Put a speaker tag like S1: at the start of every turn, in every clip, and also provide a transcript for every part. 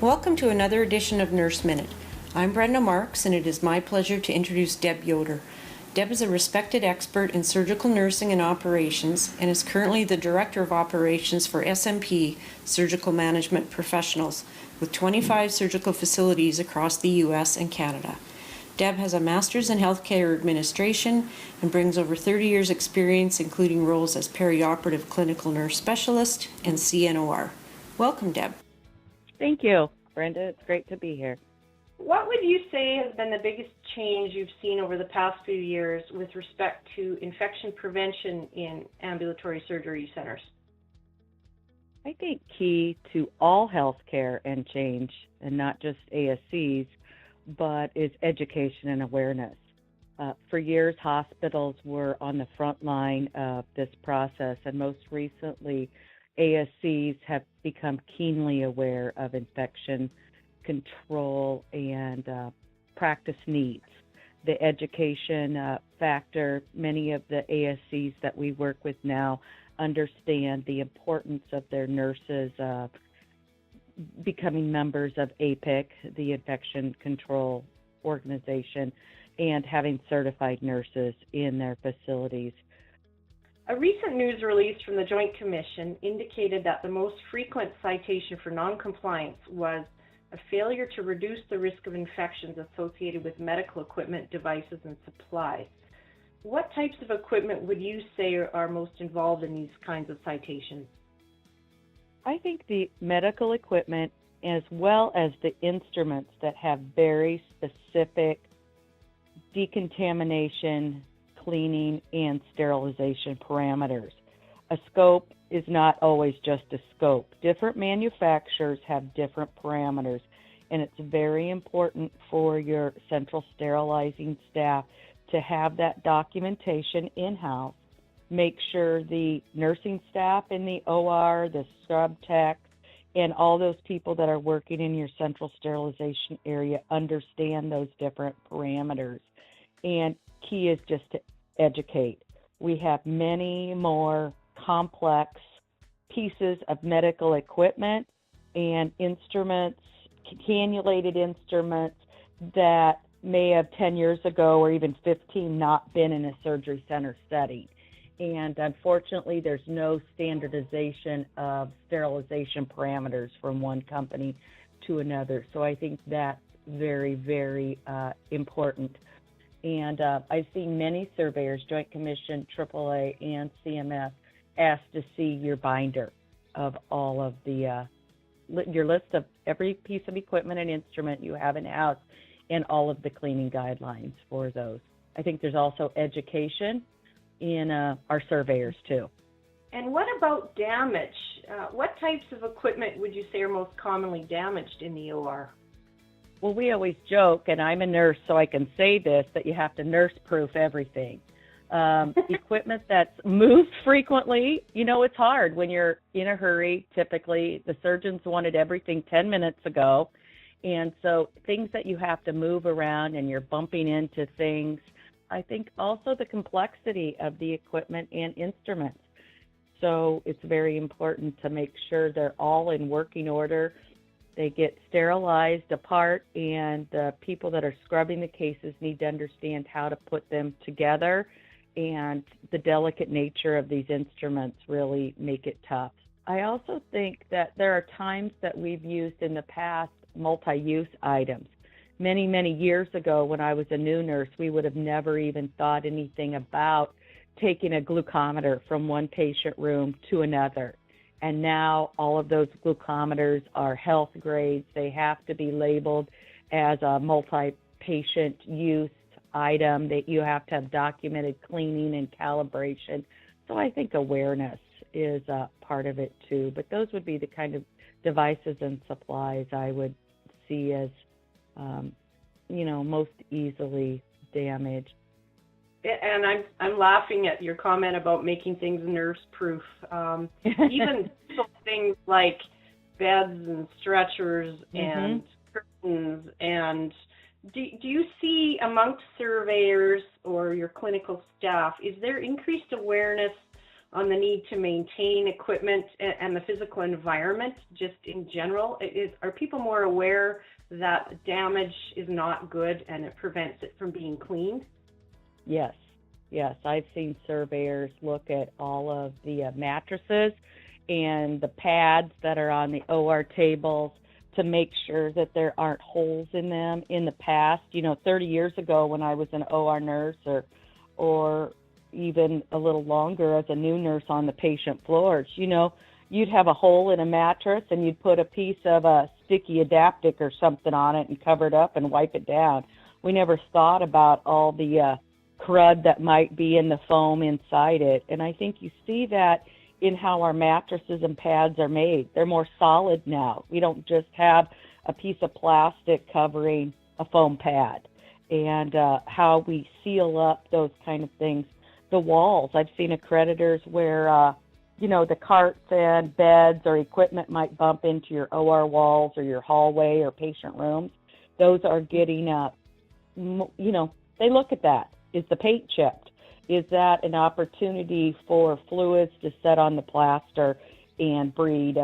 S1: Welcome to another edition of Nurse Minute. I'm Brenda Marks, and it is my pleasure to introduce Deb Yoder. Deb is a respected expert in surgical nursing and operations and is currently the Director of Operations for SMP, Surgical Management Professionals, with 25 surgical facilities across the U.S. and Canada. Deb has a Master's in Healthcare Administration and brings over 30 years' experience, including roles as perioperative clinical nurse specialist and CNOR. Welcome, Deb.
S2: Thank you, Brenda. It's great to be here.
S3: What would you say has been the biggest change you've seen over the past few years with respect to infection prevention in ambulatory surgery centers?
S2: I think key to all healthcare and change, and not just ASCs, but is education and awareness. For years, hospitals were on the front line of this process, and most recently, ASCs have become keenly aware of infection control and practice needs. The education factor, many of the ASCs that we work with now understand the importance of their nurses becoming members of APIC, the infection control organization, and having certified nurses in their facilities.
S3: A recent news release from the Joint Commission indicated that the most frequent citation for noncompliance was a failure to reduce the risk of infections associated with medical equipment, devices, and supplies. What types of equipment would you say are most involved in these kinds of citations?
S2: I think the medical equipment, as well as the instruments that have very specific decontamination, cleaning, and sterilization parameters. A scope is not always just a scope. Different manufacturers have different parameters, and it's very important for your central sterilizing staff to have that documentation in-house. Make sure the nursing staff in the OR, the scrub techs, and all those people that are working in your central sterilization area understand those different parameters. And key is just to educate. We have many more complex pieces of medical equipment and instruments, cannulated instruments that may have 10 years ago or even 15 not been in a surgery center setting. And unfortunately, there's no standardization of sterilization parameters from one company to another. So I think that's very, very important. And I've seen many surveyors, Joint Commission, AAA, and CMS, ask to see your binder of all of the, your list of every piece of equipment and instrument you have in-house and all of the cleaning guidelines for those. I think there's also education in our surveyors too.
S3: And what about damage? What types of equipment would you say are most commonly damaged in the OR?
S2: Well, we always joke, and I'm a nurse, so I can say this, that you have to nurse-proof everything. Equipment that's moved frequently, you know, it's hard when you're in a hurry. Typically, the surgeons wanted everything 10 minutes ago. And so things that you have to move around and you're bumping into things. I think also the complexity of the equipment and instruments. So it's very important to make sure they're all in working order. They get sterilized apart, and the people that are scrubbing the cases need to understand how to put them together, and the delicate nature of these instruments really make it tough. I also think that there are times that we've used in the past multi-use items. Many, many years ago when I was a new nurse, we would have never even thought anything about taking a glucometer from one patient room to another. And now all of those glucometers are health grades. They have to be labeled as a multi-patient use item, that you have to have documented cleaning and calibration. So I think awareness is a part of it too. But those would be the kind of devices and supplies I would see as, most easily damaged.
S3: And I'm laughing at your comment about making things nurse-proof. Even things like beds and stretchers and curtains. And do you see amongst surveyors or your clinical staff, is there increased awareness on the need to maintain equipment and the physical environment just in general? Are people more aware that damage is not good and it prevents it from being cleaned?
S2: Yes. I've seen surveyors look at all of the mattresses and the pads that are on the OR tables to make sure that there aren't holes in them. In the past, 30 years ago when I was an OR nurse or even a little longer as a new nurse on the patient floors, you'd have a hole in a mattress and you'd put a piece of a sticky adaptic or something on it and cover it up and wipe it down. We never thought about all the crud that might be in the foam inside it. And I think you see that in how our mattresses and pads are made. They're more solid now. We don't just have a piece of plastic covering a foam pad. And how we seal up those kind of things. The walls, I've seen accreditors where, the carts and beds or equipment might bump into your OR walls or your hallway or patient rooms. Those are getting, they look at that. Is the paint chipped? Is that an opportunity for fluids to set on the plaster and breed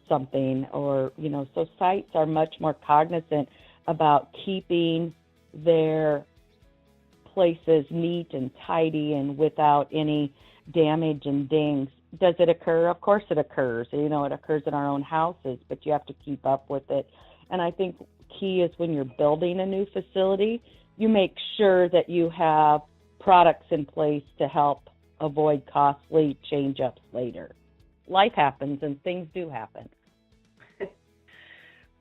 S2: something? Or, so sites are much more cognizant about keeping their places neat and tidy and without any damage and dings. Does it occur? Of course it occurs. It occurs in our own houses, but you have to keep up with it. And I think key is when you're building a new facility, you make sure that you have products in place to help avoid costly change-ups later. Life happens and things do happen.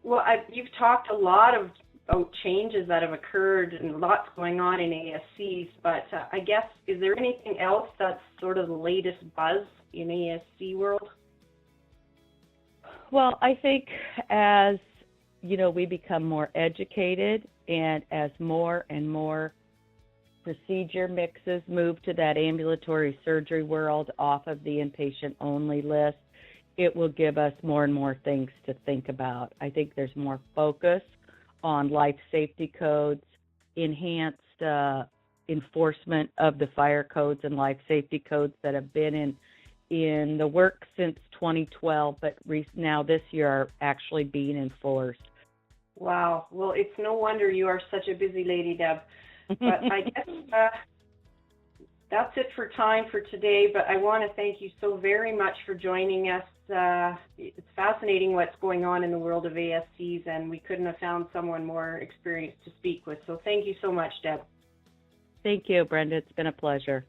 S3: Well, you've talked a lot about changes that have occurred and lots going on in ASCs, but I guess, is there anything else that's sort of the latest buzz in ASC world?
S2: Well, I think as, we become more educated and as more and more procedure mixes move to that ambulatory surgery world off of the inpatient-only list, it will give us more and more things to think about. I think there's more focus on life safety codes, enhanced enforcement of the fire codes and life safety codes that have been in the works since 2012, but now this year are actually being enforced.
S3: Wow. Well, it's no wonder you are such a busy lady, Deb. But I guess that's it for time for today, but I want to thank you so very much for joining us. It's fascinating what's going on in the world of ASCs, and we couldn't have found someone more experienced to speak with. So thank you so much, Deb.
S2: Thank you, Brenda. It's been a pleasure.